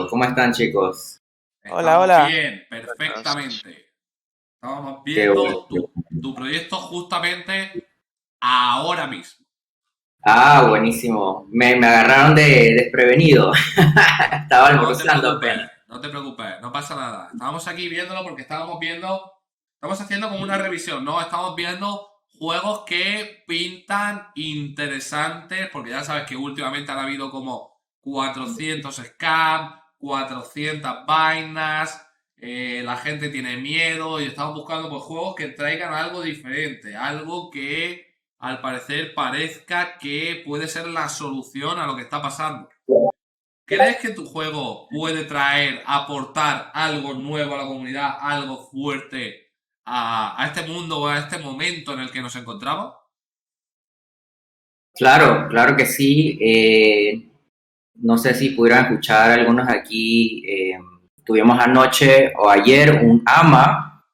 ¿Cómo están, chicos? Hola, Estamos hola. bien, perfectamente. Estábamos Qué bueno. viendo tu proyecto justamente ahora mismo. Buenísimo. Me agarraron de desprevenido. Estaba No te almorzando preocupes, apenas. no te preocupes, no pasa nada. Estábamos aquí viéndolo porque estamos haciendo como una revisión, ¿no? Estamos viendo juegos que pintan interesantes, porque ya sabes que últimamente han habido como 400 scams, 400 vainas, la gente tiene miedo y estamos buscando pues, juegos que traigan algo diferente, algo que al parecer parezca que puede ser la solución a lo que está pasando. ¿Crees que tu juego puede traer, aportar algo nuevo a la comunidad, algo fuerte a este mundo o a este momento en el que nos encontramos? Claro, claro que sí. No sé si pudieron escuchar algunos aquí. Tuvimos anoche o ayer un AMA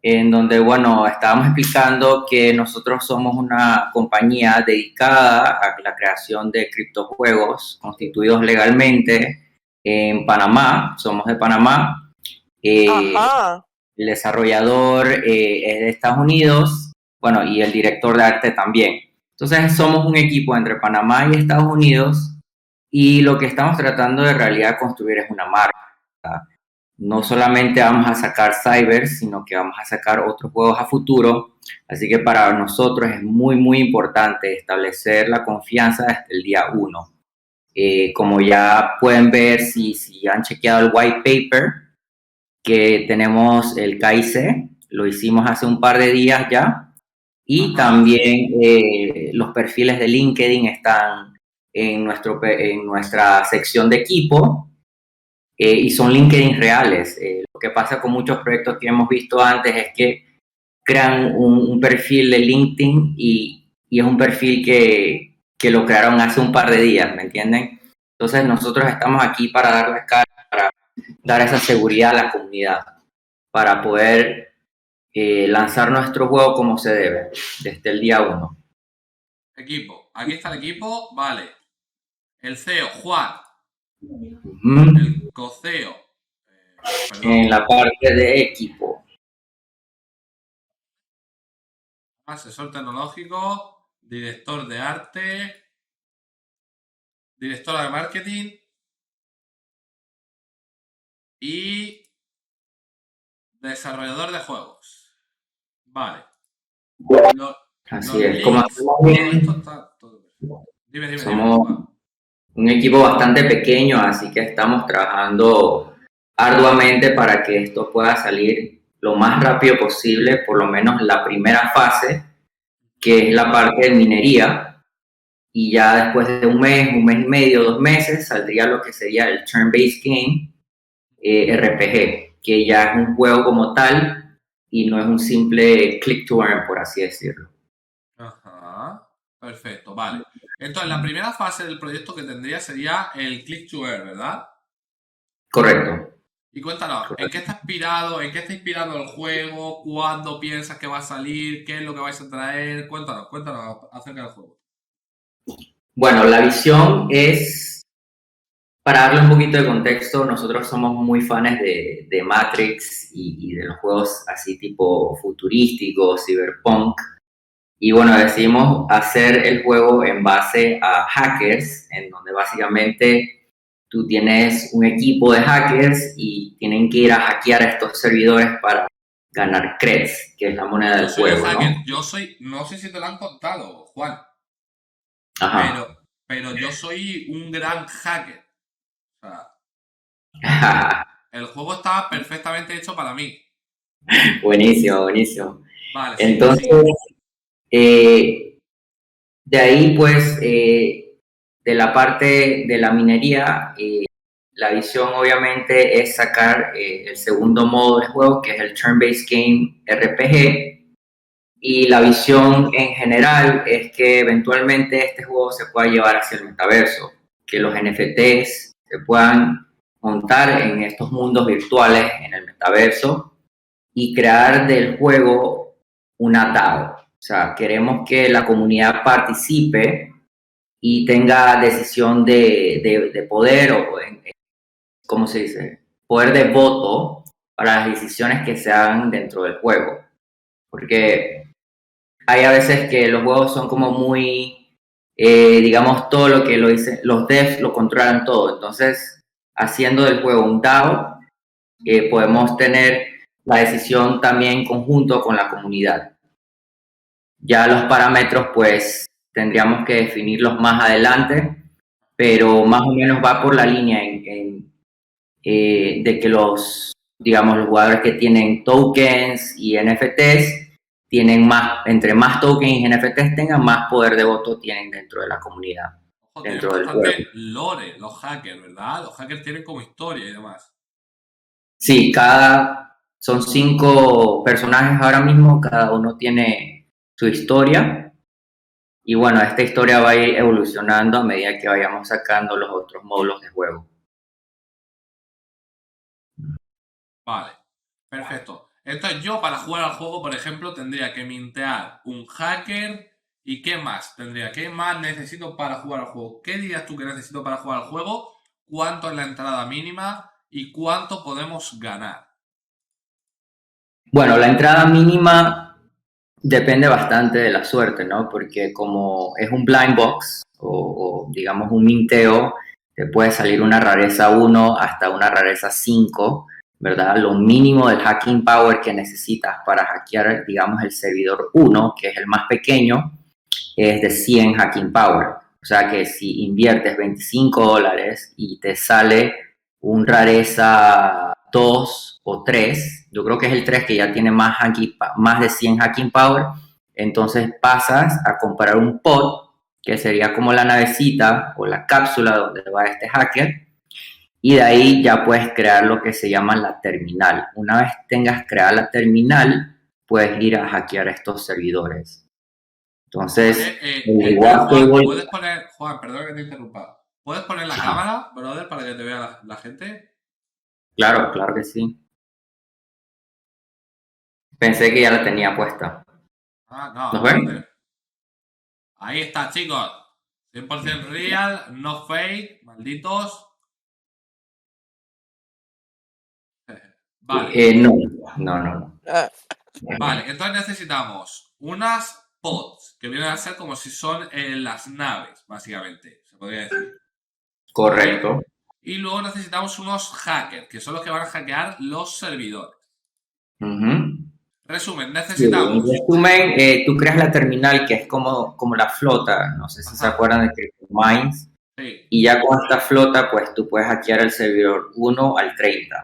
en donde, bueno, estábamos explicando que nosotros somos una compañía dedicada a la creación de criptojuegos constituidos legalmente en Panamá, somos de Panamá. Eh, Ajá. el desarrollador es de Estados Unidos, bueno, y el director de arte también. Entonces somos un equipo entre Panamá y Estados Unidos y lo que estamos tratando de realidad construir es una marca. No solamente vamos a sacar Cyber, sino que vamos a sacar otros juegos a futuro. Así que para nosotros es muy, muy importante establecer la confianza desde el día uno. Como ya pueden ver, si han chequeado el white paper, que tenemos el KIC, lo hicimos hace un par de días ya, y Ajá, sí. también los perfiles de LinkedIn están en nuestra sección de equipo y son LinkedIn reales. Lo que pasa con muchos proyectos que hemos visto antes es que crean un perfil de LinkedIn y es un perfil que lo crearon hace un par de días, ¿me entienden? Entonces nosotros estamos aquí para dar la cara, para dar esa seguridad a la comunidad, para poder lanzar nuestro juego como se debe, desde el día uno. Equipo. Aquí está el equipo. Vale. El CEO, Juan. Uh-huh. El coceo. Perdón. En la parte de equipo. Asesor tecnológico. Director de arte. Directora de marketing. Y desarrollador de juegos. Vale. Los, Así los es, como links. hacemos Todo esto bien, está. Todo bien. Dime, somos Juan. un equipo bastante pequeño, así que estamos trabajando arduamente para que esto pueda salir lo más rápido posible, por lo menos la primera fase, que es la parte de minería, y ya después de un mes y medio, 2 meses, saldría lo que sería el Turn-Based Game RPG, que ya es un juego como tal y no es un simple click to earn, por así decirlo. Ajá. Perfecto, vale. Entonces, la primera fase del proyecto que tendría sería el Click to Earn, ¿verdad? Correcto. Y cuéntanos, ¿en qué está inspirado? ¿En qué está inspirado el juego? ¿Cuándo piensas que va a salir? ¿Qué es lo que vais a traer? Cuéntanos acerca del juego. Bueno, la visión es, para darle un poquito de contexto, nosotros somos muy fans de Matrix y de los juegos así tipo futurísticos, cyberpunk. Y bueno, decidimos hacer el juego en base a hackers, en donde básicamente tú tienes un equipo de hackers y tienen que ir a hackear a estos servidores para ganar creds, que es la moneda Yo del soy el juego, ¿no? hacker, no sé si te lo han contado, Juan, Ajá. pero yo soy un gran hacker. O sea, el juego está perfectamente hecho para mí. Buenísimo, buenísimo. Vale, sigue, Entonces, sigue. eh, de ahí pues, de la parte de la minería, la visión obviamente es sacar el segundo modo de juego, que es el Turn-Based Game RPG. Y la visión en general es que eventualmente este juego se pueda llevar hacia el metaverso, que los NFTs se puedan montar en estos mundos virtuales en el metaverso y crear del juego un atado. O sea, queremos que la comunidad participe y tenga decisión de poder o ¿cómo se dice? Poder de voto para las decisiones que se hagan dentro del juego. Porque hay a veces que los juegos son como muy, digamos, todo lo que lo dicen, los devs lo controlan todo. Entonces, haciendo del juego un DAO, podemos tener la decisión también en conjunto con la comunidad. Ya los parámetros, pues, tendríamos que definirlos más adelante, pero más o menos va por la línea de que digamos, los jugadores que tienen tokens y NFTs tienen más, entre más tokens y NFTs tengan, más poder de voto tienen dentro de la comunidad, Ojo, tienen dentro del juego. bastante lore los hackers, ¿verdad? Los hackers tienen como historia y demás. Sí, son 5 personajes ahora mismo, cada uno tiene su historia. Y bueno, esta historia va a ir evolucionando a medida que vayamos sacando los otros módulos de juego. Vale, perfecto. Entonces yo para jugar al juego, por ejemplo, tendría que mintear un hacker y ¿qué más tendría? ¿Qué más necesito para jugar al juego? ¿Qué dirías tú que necesito para jugar al juego? ¿Cuánto es la entrada mínima? ¿Y cuánto podemos ganar? Bueno, la entrada mínima depende bastante de la suerte, ¿no? Porque como es un blind box o digamos un minteo, te puede salir una rareza 1 hasta una rareza 5, ¿verdad? Lo mínimo del hacking power que necesitas para hackear, digamos, el servidor 1, que es el más pequeño, es de 100 hacking power. O sea que si inviertes $25 y te sale un rareza 2 o 3, yo creo que es el 3 que ya tiene más de 100 hacking power, entonces pasas a comprar un pod, que sería como la navecita o la cápsula donde va este hacker, y de ahí ya puedes crear lo que se llama la terminal. Una vez tengas creada la terminal, puedes ir a hackear estos servidores. Entonces, Vale, el entonces igual Juan, table, ¿puedes poner, Juan, perdón que te interrumpa, ¿puedes poner la cámara, brother, para que te vea la gente? claro, claro que sí. Pensé que ya la tenía puesta. Ah, ¿Nos no, ven? brother. Ahí está, chicos. 100% real, no fake, malditos. Vale, No, no, no, no. vale. Entonces necesitamos unas pods, que vienen a ser como si son las naves, básicamente, se podría decir. ¿Vale? Correcto. Y luego necesitamos unos hackers, que son los que van a hackear los servidores. Ujú. Resumen, Sí, en necesitamos. resumen, tú creas la terminal que es como la flota, no sé si se Ajá, acuerdan de CryptoMines, sí. y ya con esta flota, pues tú puedes hackear el servidor 1 al 30.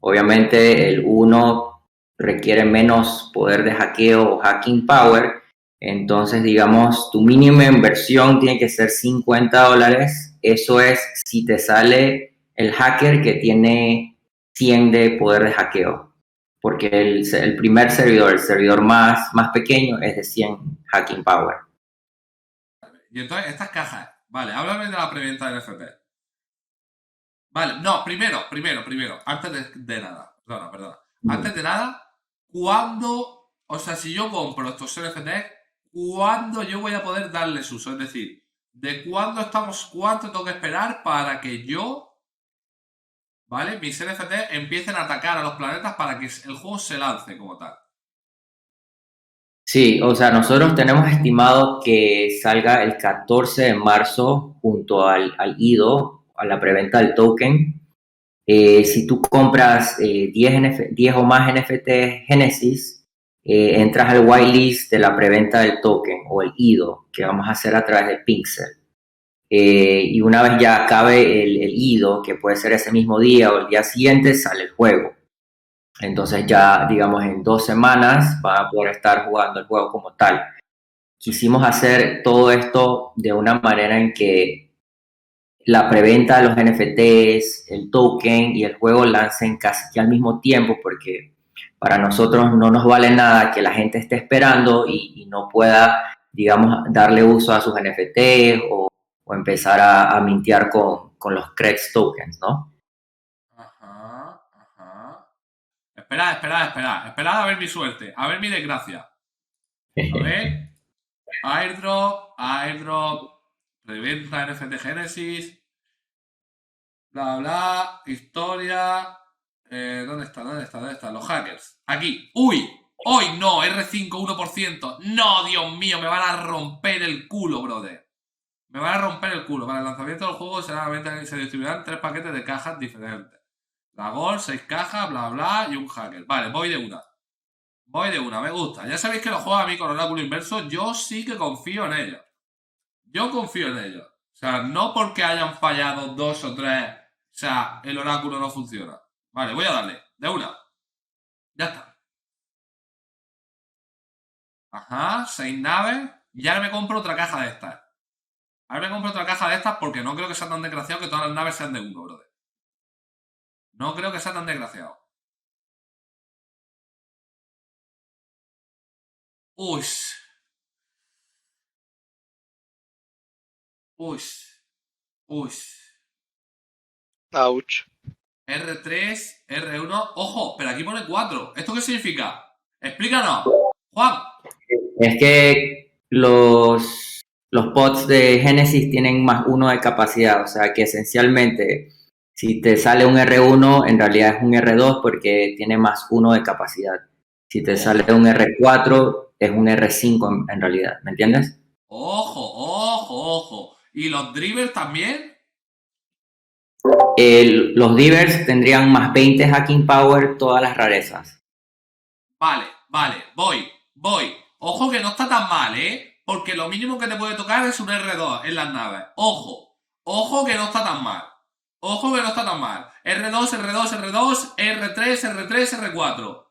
Obviamente el 1 requiere menos poder de hackeo o hacking power, entonces digamos tu mínima inversión tiene que ser $50. Eso es si te sale el hacker que tiene 100 de poder de hackeo, porque el primer servidor, el servidor más pequeño es de 100 hacking power. Y entonces, estas cajas. Vale, háblame de la preventa del NFT. Vale, no, primero, antes de nada, perdona. Antes de nada, ¿cuándo, o sea, si yo compro estos NFTs, cuándo yo voy a poder darles uso? Es decir, ¿de cuánto tengo que esperar para que yo, ¿vale? Mis NFTs empiecen a atacar a los planetas para que el juego se lance como tal. Sí, o sea, nosotros tenemos estimado que salga el 14 de marzo junto al IDO, a la preventa del token. Si tú compras 10 o más NFT Genesis, entras al whitelist de la preventa del token o el IDO que vamos a hacer a través de Pixel. Y una vez ya acabe el IDO, que puede ser ese mismo día o el día siguiente, sale el juego. Entonces ya, digamos, en 2 semanas van a poder estar jugando el juego como tal. Quisimos hacer todo esto de una manera en que la preventa de los NFTs, el token y el juego lancen casi que al mismo tiempo, porque para nosotros no nos vale nada que la gente esté esperando y no pueda, digamos, darle uso a sus NFTs o empezar a mintear con los CREX tokens, ¿no? Ajá, ajá. Esperad a ver mi suerte, a ver mi desgracia. A ver, airdrop, preventa NFT Genesis. Bla, bla, historia. ¿Dónde está? ¿Dónde está? ¿Dónde están los hackers? Aquí. ¡Uy! ¡Hoy no! R5, 1%. ¡No, Dios mío! Me van a romper el culo, brother. Me van a romper el culo. Para el lanzamiento del juego se distribuirán 3 paquetes de cajas diferentes. La Gold, 6 cajas, bla, bla, y un hacker. Vale, voy de una. Voy de una, me gusta. Ya sabéis que los juegos a mí con oráculo inverso, yo sí que confío en ellos. Yo confío en ellos. O sea, no porque hayan fallado 2 o 3, o sea, el oráculo no funciona. Vale, voy a darle. De una. Ya está. Ajá, 6 naves. Y ahora me compro otra caja de estas. Ahora me compro otra caja de estas porque no creo que sea tan desgraciado que todas las naves sean de uno, brother. No creo que sea tan desgraciado. Uy. Uy. Uy. Ouch. R3, R1. Ojo, pero aquí pone 4. ¿Esto qué significa? Explícanos. Juan. Es que los pods de Genesis tienen más 1 de capacidad, o sea que esencialmente si te sale un R1 en realidad es un R2 porque tiene más 1 de capacidad. Si te sale un R4 es un R5 en realidad, ¿me entiendes? Ojo, ojo, ojo. ¿Y los drivers también? Los divers tendrían más 20 hacking power todas las rarezas. Vale, vale, voy. Ojo que no está tan mal, ¿eh? Porque lo mínimo que te puede tocar es un R2 en las naves. Ojo que no está tan mal. Ojo que no está tan mal. R2, R2, R2, R3, R3, R4.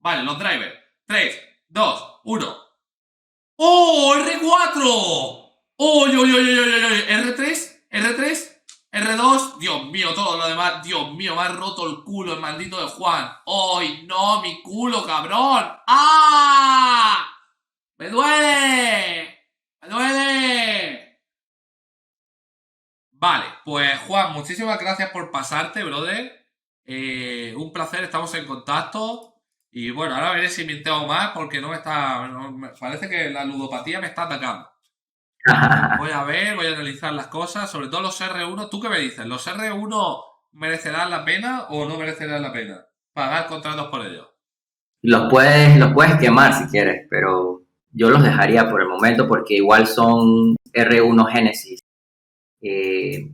Vale, los drivers. 3, 2, 1. ¡Oh! ¡R4! ¡Uy, uy, uy, uy, uy, uy! R3, R3, R2. Dios mío, todo lo demás. Dios mío, me ha roto el culo el maldito de Juan. ¡Ay, no! ¡Mi culo, cabrón! ¡Ah! ¡Me duele! ¡Me duele! Vale, pues Juan, muchísimas gracias por pasarte, brother. Un placer, estamos en contacto. Y bueno, ahora veré si minteo más porque no me está. Me parece que la ludopatía me está atacando. Voy a ver, voy a analizar las cosas, sobre todo los R1. ¿Tú qué me dices? ¿Los R1 merecerán la pena o no merecerán la pena pagar contratos por ellos? Los puedes quemar si quieres, pero yo los dejaría por el momento porque igual son R1 Genesis.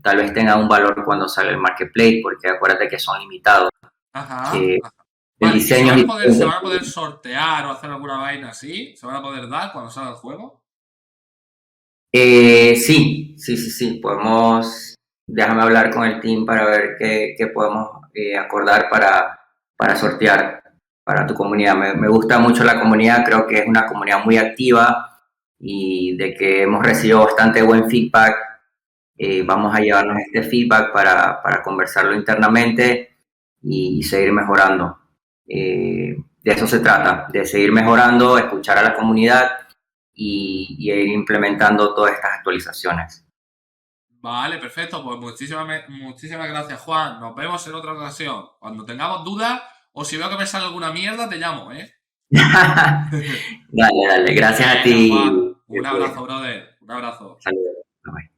Tal vez tenga un valor cuando sale el marketplace porque acuérdate que son limitados. Ajá. El Vale, ¿y diseño se van a poder sortear o hacer alguna vaina así? ¿Se van a poder dar cuando salga el juego? sí. Podemos, déjame hablar con el team para ver qué podemos acordar para sortear para tu comunidad. Me gusta mucho la comunidad, creo que es una comunidad muy activa y de que hemos recibido bastante buen feedback. Vamos a llevarnos este feedback para conversarlo internamente y seguir mejorando. De eso se trata, de seguir mejorando, escuchar a la comunidad y ir implementando todas estas actualizaciones. Vale, perfecto. Pues muchísimas gracias, Juan. Nos vemos en otra ocasión. Cuando tengamos dudas o si veo que me sale alguna mierda, te llamo, ¿eh? Dale. Gracias a ti. Juan, un abrazo, brother. Un abrazo. Saludos. Bye.